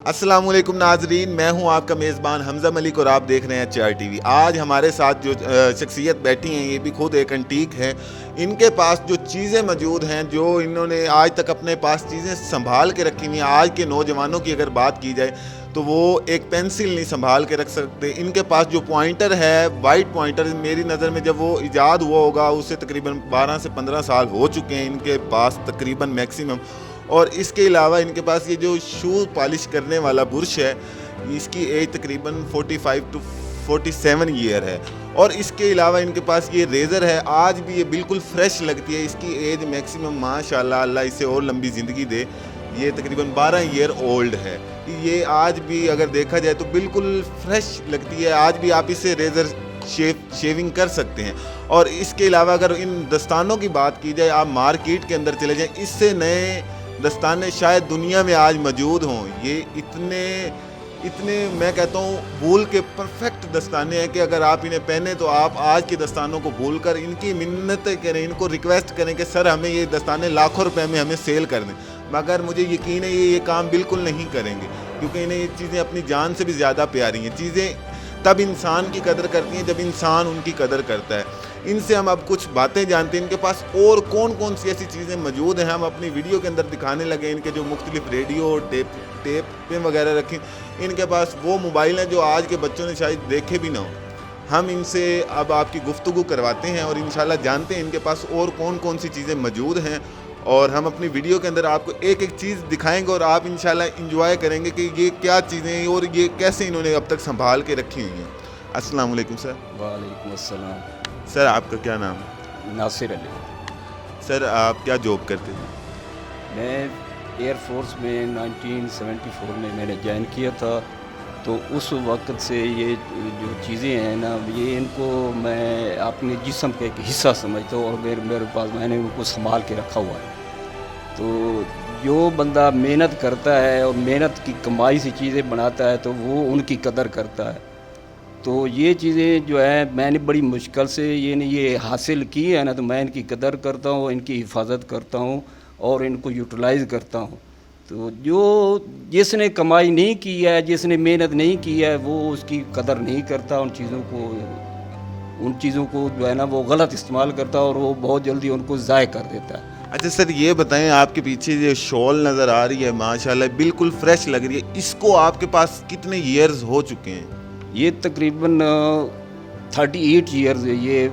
अस्सलाम वालेकुम नाजरीन, मैं हूं आपका मेज़बान हमज़ा मलिक और आप देख रहे हैं चार टीवी। आज हमारे साथ जो शख्सियत बैठी हैं ये भी खुद एक एंटीक है। इनके पास जो चीज़ें मौजूद हैं, जो इन्होंने आज तक अपने पास चीज़ें संभाल के रखी हुई हैं, आज के नौजवानों की अगर बात की जाए तो वो एक पेंसिल नहीं संभाल के रख सकते। इनके पास जो पॉइंटर है, वाइट पॉइंटर, मेरी नज़र में जब वो ईजाद हुआ होगा उससे तकरीबन 12 से 15 साल हो चुके हैं इनके पास तकरीबन मैक्सिमम। और इसके अलावा इनके पास ये जो शू पॉलिश करने वाला बुरश है, इसकी एज तकरीबन 45 टू 47 ईयर है। और इसके अलावा इनके पास ये रेज़र है, आज भी ये बिल्कुल फ्रेश लगती है। इसकी एज मैक्सिमम माशाल्लाह, अल्लाह इसे और लंबी ज़िंदगी दे, ये तकरीबन 12 ईयर ओल्ड है। ये आज भी अगर देखा जाए तो बिल्कुल फ्रेश लगती है। आज भी आप इससे रेज़र शेविंग कर सकते हैं। और इसके अलावा अगर इन दस्तानों की बात की जाए, आप मार्केट के अंदर चले जाएँ, इससे नए दस्ताने शायद दुनिया में आज मौजूद हों। ये इतने मैं कहता हूँ भूल के परफेक्ट दस्ताने हैं कि अगर आप इन्हें पहने तो आप आज के दस्तानों को भूल कर इनकी मिन्नतें करें, इनको रिक्वेस्ट करें कि सर हमें ये दस्ताने लाखों रुपए में हमें सेल कर दें। मगर मुझे यकीन है ये काम बिल्कुल नहीं करेंगे, क्योंकि इन्हें ये चीज़ें अपनी जान से भी ज़्यादा प्यारी हैं। चीज़ें तब इंसान की कदर करती हैं जब इंसान उनकी कदर करता है। इनसे हम अब कुछ बातें जानते हैं, इनके पास और कौन कौन सी ऐसी चीज़ें मौजूद हैं हम अपनी वीडियो के अंदर दिखाने लगे। इनके जो मुख्तलिफ रेडियो टेप वगैरह रखें, इनके पास वो मोबाइल हैं जो आज के बच्चों ने शायद देखे भी ना हो। हम इनसे अब आपकी गुफ्तगू करवाते हैं और इंशाल्लाह जानते हैं इनके पास और कौन कौन सी चीज़ें मौजूद हैं। और हम अपनी वीडियो के अंदर आपको एक एक चीज़ दिखाएंगे और आप इंशाल्लाह इंजॉय करेंगे कि ये क्या चीज़ें हैं और ये कैसे इन्होंने अब तक संभाल के रखी हुई हैं। अस्सलाम वालेकुम सर। वालेकुम अस्सलाम। सर आपका क्या नाम है? नासिर अली। सर आप क्या जॉब करते थे? मैं एयरफोर्स में 1974 में मैंने ज्वाइन किया था। तो उस वक्त से ये जो चीज़ें हैं ना, ये इनको मैं अपने जिस्म का एक हिस्सा समझता हूँ और मेरे पास मैंने उनको संभाल के रखा हुआ है। तो जो बंदा मेहनत करता है और मेहनत की कमाई से चीज़ें बनाता है तो वो उनकी कदर करता है। तो ये चीज़ें जो है मैंने बड़ी मुश्किल से ये हासिल की है ना, तो मैं इनकी कदर करता हूँ, इनकी हिफाजत करता हूँ और इनको यूटिलाइज़ करता हूँ। तो जो जिसने कमाई नहीं की है, जिसने मेहनत नहीं की है, वो उसकी कदर नहीं करता। उन चीज़ों को जो है ना वो गलत इस्तेमाल करता है और वो बहुत जल्दी उनको ज़ाय कर देता है। अच्छा सर, ये बताएं, आपके पीछे ये शॉल नज़र आ रही है माशाल्लाह बिल्कुल फ्रेश लग रही है, इसको आपके पास कितने ईयर्स हो चुके हैं? ये तकरीबन 38 ईयर्स है। ये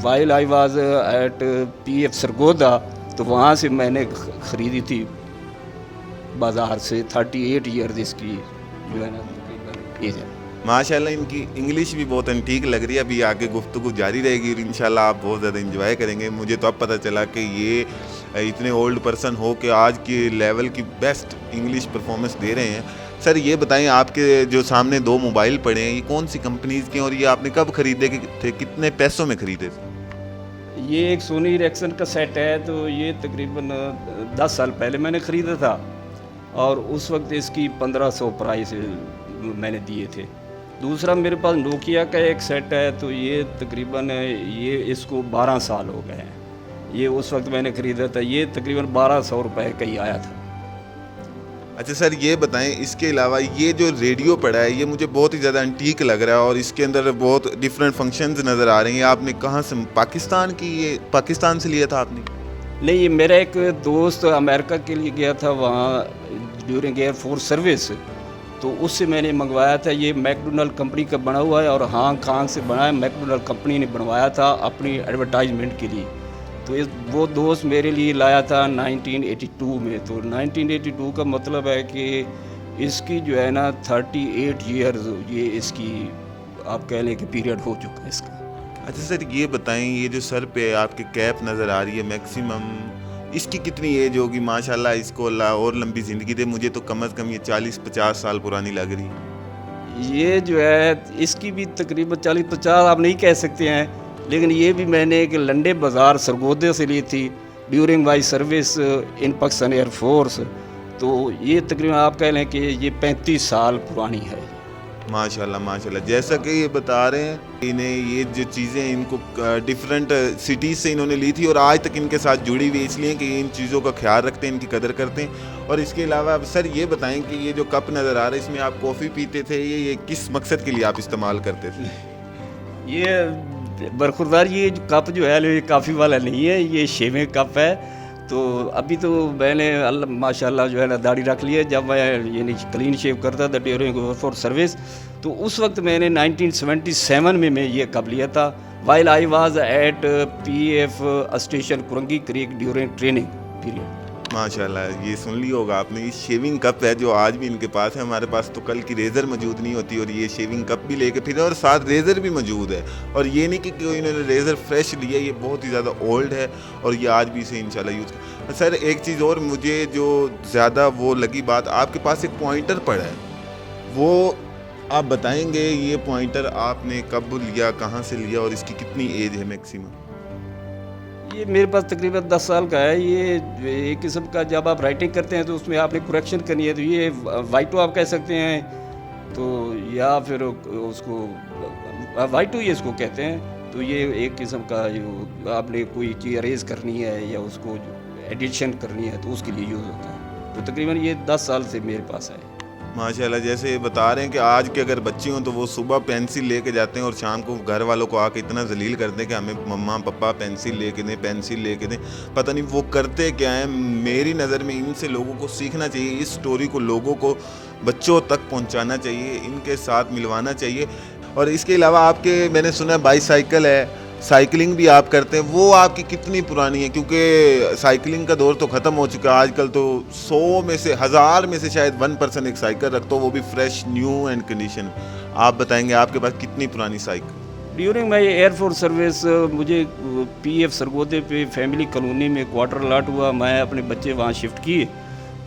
while I was at PF Sargodha, तो वहाँ से मैंने ख़रीदी थी बाज़ार से। 38 ईयर्स इसकी जो है ना तकरीबन एज है। माशाल्लाह इनकी इंग्लिश भी बहुत एंटीक लग रही है। अभी आगे गुफ्तगू जारी रहेगी और इंशाल्लाह आप बहुत ज़्यादा इंजॉय करेंगे। मुझे तो अब पता चला कि ये इतने ओल्ड पर्सन हो के आज के लेवल की बेस्ट इंग्लिश परफॉर्मेंस दे रहे हैं। सर ये बताएं, आपके जो सामने दो मोबाइल पड़े हैं, ये कौन सी कंपनीज़ के हैं और ये आपने कब ख़रीदे थे, कितने पैसों में ख़रीदे थे? ये एक सोनी एरिक्सन का सेट है। तो ये तकरीबन 10 साल पहले मैंने ख़रीदा था और उस वक्त इसकी 1500 प्राइस मैंने दिए थे। दूसरा मेरे पास नोकिया का एक सेट है, तो ये तकरीबन ये इसको 12 साल हो गए हैं। ये उस वक्त मैंने ख़रीदा था, ये तकरीबन 1200 रुपये का ही आया था। अच्छा सर ये बताएं, इसके अलावा ये जो रेडियो पड़ा है ये मुझे बहुत ही ज़्यादा एंटीक लग रहा है और इसके अंदर बहुत डिफरेंट फंक्शंस नज़र आ रहे हैं। आपने कहाँ से, पाकिस्तान से लिया था आपने? नहीं, ये मेरा एक दोस्त अमेरिका के लिए गया था वहाँ ड्यूरिंग एयरफोर्स सर्विस, तो उससे मैंने मंगवाया था। ये मैकडोनल्ड कंपनी का बना हुआ है और हांग से बना है। मैकडोनल्ड कंपनी ने बनवाया था अपनी एडवर्टाइजमेंट के लिए। तो वो दोस्त मेरे लिए लाया था 1982 में। तो 1982 का मतलब है कि इसकी जो है ना 38 ईयर्स ये इसकी आप कह लें कि पीरियड हो चुका है इसका। अच्छा सर ये बताएं, ये जो सर पे आपके कैप नज़र आ रही है मैक्सिमम, इसकी कितनी एज होगी? माशाल्लाह इसको अल्लाह और लंबी ज़िंदगी दे। मुझे तो कम से कम ये 40-50 साल पुरानी लग रही है। ये जो है इसकी भी तकरीबन 40-50 आप नहीं कह सकते हैं, लेकिन ये भी मैंने एक लंडे बाज़ार सरगोदे से ली थी during my service in Pakistan air force. तो ये तकरीबन आप कह लें कि ये 35 साल पुरानी है। माशाल्लाह माशाल्लाह, जैसा कि ये बता रहे हैं इन्हें ये जो चीज़ें इनको डिफरेंट सिटीज़ से इन्होंने ली थी और आज तक इनके साथ जुड़ी हुई, इसलिए कि इन चीज़ों का ख्याल रखते हैं, इनकी कदर करते हैं। और इसके अलावा अब सर ये बताएं कि ये जो कप नज़र आ रहा है इसमें आप कॉफ़ी पीते थे, ये किस मकसद के लिए आप इस्तेमाल करते थे? ये बरखुरदार ये जो कप जो है ये काफ़ी वाला नहीं है, ये शेविंग कप है। तो अभी तो मैंने अल्लाह माशाल्लाह जो है ना दाढ़ी रख ली है। जब मैं यानी क्लीन शेव करता था ड्यूरिंग फॉर सर्विस, तो उस वक्त मैंने 1977 में मैं ये कप लिया था, while I was at PF station Korangi creek during training period. माशाल्लाह, ये सुन लिया होगा आपने, ये शेविंग कप है जो आज भी इनके पास है। हमारे पास तो कल की रेज़र मौजूद नहीं होती और ये शेविंग कप भी लेके फिर और साथ रेज़र भी मौजूद है। और ये नहीं कि कोई इन्होंने रेज़र फ्रेश लिया, ये बहुत ही ज़्यादा ओल्ड है और ये आज भी इसे इंशाल्लाह यूज़ कर। सर एक चीज़ और मुझे जो ज़्यादा वो लगी बात, आपके पास एक पॉइंटर पड़ा है, वो आप बताएंगे ये पॉइंटर आपने कब लिया, कहाँ से लिया और इसकी कितनी एज है मैक्सिमम? ये मेरे पास तकरीबन 10 साल का है। ये एक किस्म का जब आप राइटिंग करते हैं तो उसमें आपने करेक्शन करनी है, तो ये वाइटो आप कह सकते हैं, तो या फिर उसको वाइटो ही इसको कहते हैं। तो ये एक किस्म का जो आपने कोई चीज़ अरेज करनी है या उसको एडिशन करनी है तो उसके लिए यूज़ होता है। तो तकरीबन ये 10 साल से मेरे पास है। माशाल्लाह, जैसे बता रहे हैं कि आज के अगर बच्चे हों तो वो सुबह पेंसिल लेके जाते हैं और शाम को घर वालों को आके इतना जलील करते हैं कि हमें मम्मा पापा पेंसिल लेके दें, पेंसिल लेके दें। पता नहीं वो करते क्या हैं। मेरी नज़र में इनसे लोगों को सीखना चाहिए, इस स्टोरी को लोगों को बच्चों तक पहुंचाना चाहिए, इनके साथ मिलवाना चाहिए। और इसके अलावा आपके मैंने सुना है बाईसाइकिल है, साइकिलिंग भी आप करते हैं, वो आपकी कितनी पुरानी है? क्योंकि साइकिलिंग का दौर तो ख़त्म हो चुका है, आजकल तो 100 में से 1000 में से शायद 1% एक साइकिल रखता हो, वो भी फ्रेश न्यू एंड कंडीशन। आप बताएंगे आपके पास कितनी पुरानी cycle? During my air force service मुझे PF सरगोदे पे फैमिली कॉलोनी में क्वार्टर अलाट हुआ। मैं अपने बच्चे वहाँ शिफ्ट किए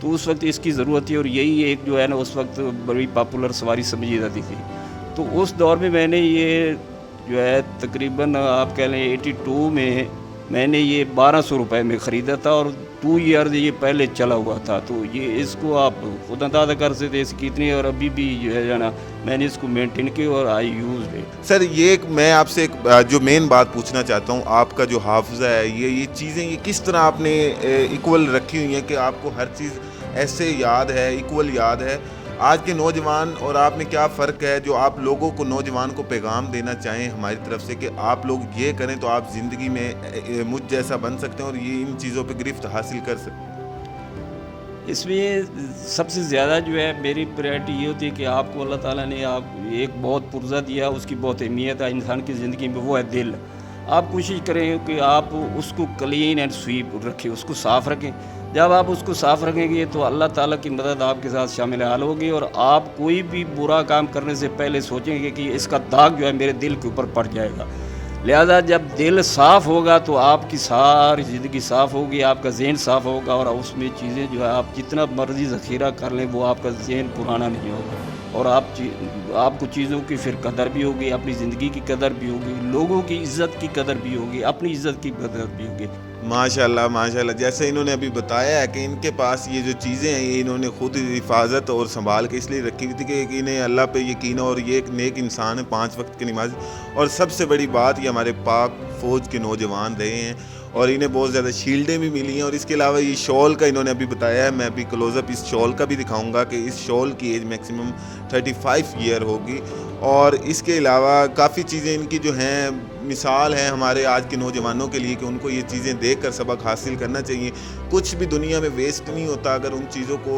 तो उस वक्त इसकी ज़रूरत थी और यही एक जो है ना उस वक्त बड़ी पॉपुलर सवारी समझी जाती थी। तो उस दौर में मैंने ये जो है तकरीबन आप कह लें 82 में मैंने ये 1200 रुपये में ख़रीदा था और 2 ईयर ये पहले चला हुआ था। तो ये इसको आप खुद अंदाज़ा कर सकते हैं इसकी कितनी, और अभी भी जो है ना मैंने इसको मेंटेन की और आई यूज़ इट। सर ये मैं आपसे एक जो मेन बात पूछना चाहता हूँ, आपका जो हाफजा है ये चीज़ें ये किस तरह आपने इक्वल रखी हुई हैं कि आपको हर चीज़ ऐसे याद है, इक्वल याद है? आज के नौजवान और आप में क्या फ़र्क है जो आप लोगों को, नौजवान को पैगाम देना चाहें हमारी तरफ से कि आप लोग ये करें तो आप ज़िंदगी में मुझ जैसा बन सकते हैं और ये इन चीज़ों पे गिरफ्त हासिल कर सकते हैं? इसमें सबसे ज़्यादा जो है मेरी प्रायोरिटी ये होती है कि आपको अल्लाह ताला ने आप एक बहुत पुर्जा दिया, उसकी बहुत अहमियत है इंसान की ज़िंदगी में, वो है दिल। आप कोशिश करें कि आप उसको क्लीन एंड स्वीप रखें, उसको साफ़ रखें। जब आप उसको साफ़ रखेंगे तो अल्लाह ताला की मदद आपके साथ शामिल हाल होगी और आप कोई भी बुरा काम करने से पहले सोचेंगे कि इसका दाग जो है मेरे दिल के ऊपर पड़ जाएगा। लिहाजा जब दिल साफ़ होगा तो आपकी सारी ज़िंदगी साफ़ होगी, आपका ज़हन साफ़ होगा और उसमें चीज़ें जो है आप जितना मर्ज़ी ज़ख़ीरा कर लें वो आपका ज़हन पुराना नहीं होगा और आपको चीज़ों की फिर कदर भी होगी, अपनी ज़िंदगी की कदर भी होगी, लोगों की इज़्ज़त की कदर भी होगी, अपनी इज़्ज़त की कदर भी होगी। माशाल्लाह माशाल्लाह, जैसे इन्होंने अभी बताया है कि इनके पास ये जो चीज़ें हैं ये इन्होंने खुद हिफाजत और संभाल के इसलिए रखी हुई थी कि इन्हें अल्लाह पे यकीन है और ये एक नेक इंसान है, 5 वक्त की नमाज। और सबसे बड़ी बात ये हमारे पाक फ़ौज के नौजवान रहे हैं और इन्हें बहुत ज़्यादा शील्डें भी मिली हैं। और इसके अलावा ये शॉल का इन्होंने अभी बताया है, मैं अभी क्लोज़अप इस शॉल का भी दिखाऊंगा कि इस शॉल की एज मैक्सिमम 35 ईयर होगी। और इसके अलावा काफ़ी चीज़ें इनकी जो हैं मिसाल है हमारे आज के नौजवानों के लिए कि उनको ये चीज़ें देखकर सबक हासिल करना चाहिए। कुछ भी दुनिया में वेस्ट नहीं होता अगर उन चीज़ों को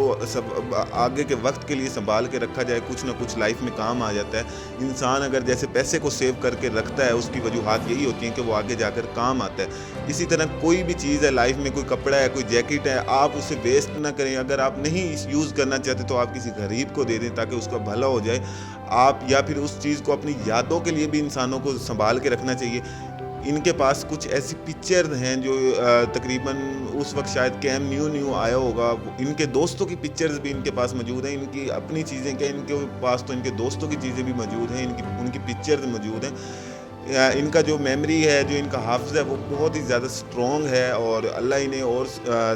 आगे के वक्त के लिए संभाल के रखा जाए, कुछ ना कुछ लाइफ में काम आ जाता है। इंसान अगर जैसे पैसे को सेव करके रखता है उसकी वजूहात यही होती हैं कि वो आगे जाकर काम आता है। इसी तरह कोई भी चीज़ है लाइफ में, कोई कपड़ा है, कोई जैकेट है, आप उसे वेस्ट ना करें। अगर आप नहीं यूज़ करना चाहते तो आप किसी गरीब को दे दें ताकि उसका भला हो जाए। आप या फिर उस चीज़ को अपनी यादों के लिए भी इंसानों को संभाल के रखना चाहिए। इनके पास कुछ ऐसी पिक्चर हैं जो तकरीबन उस वक्त शायद कैम न्यू आया होगा, इनके दोस्तों की पिक्चर्स भी इनके पास मौजूद हैं। इनकी अपनी चीज़ें क्या, इनके पास तो इनके दोस्तों की चीज़ें भी मौजूद हैं, उनकी पिक्चर्स मौजूद हैं। इनका जो मेमोरी है, जो इनका हाफ़िज़ है वो बहुत ही ज़्यादा स्ट्रॉन्ग है और अल्लाह इन्हें और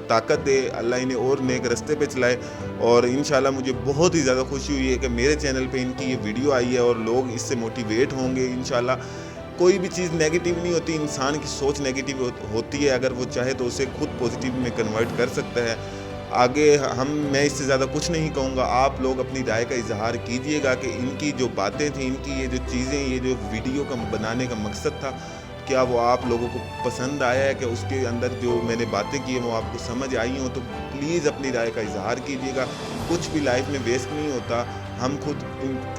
ताकत दे, अल्लाह इन्हें और नेक रास्ते पे चलाए। और इंशाल्लाह मुझे बहुत ही ज़्यादा खुशी हुई है कि मेरे चैनल पे इनकी ये वीडियो आई है और लोग इससे मोटिवेट होंगे इंशाल्लाह। कोई भी चीज़ नेगेटिव नहीं होती, इंसान की सोच नेगेटिव होती है, अगर वो चाहे तो उसे खुद पॉजिटिव में कन्वर्ट कर सकता है। आगे मैं इससे ज़्यादा कुछ नहीं कहूँगा, आप लोग अपनी राय का इजहार कीजिएगा कि इनकी जो बातें थी, इनकी ये जो चीज़ें, ये जो वीडियो का बनाने का मकसद था, क्या वो आप लोगों को पसंद आया है, कि उसके अंदर जो मैंने बातें की हैं वो आपको समझ आई हों। तो प्लीज़ अपनी राय का इजहार कीजिएगा। कुछ भी लाइफ में वेस्ट नहीं होता, हम खुद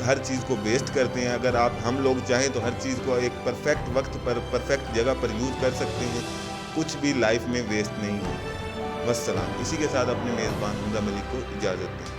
हर चीज़ को वेस्ट करते हैं। अगर हम लोग चाहें तो हर चीज़ को एक परफेक्ट वक्त पर, परफेक्ट जगह पर यूज़ कर सकते हैं। कुछ भी लाइफ में वेस्ट नहीं होता। वस्सलाम। इसी के साथ अपने मेज़बान हमजा मलिक को इजाज़त दें।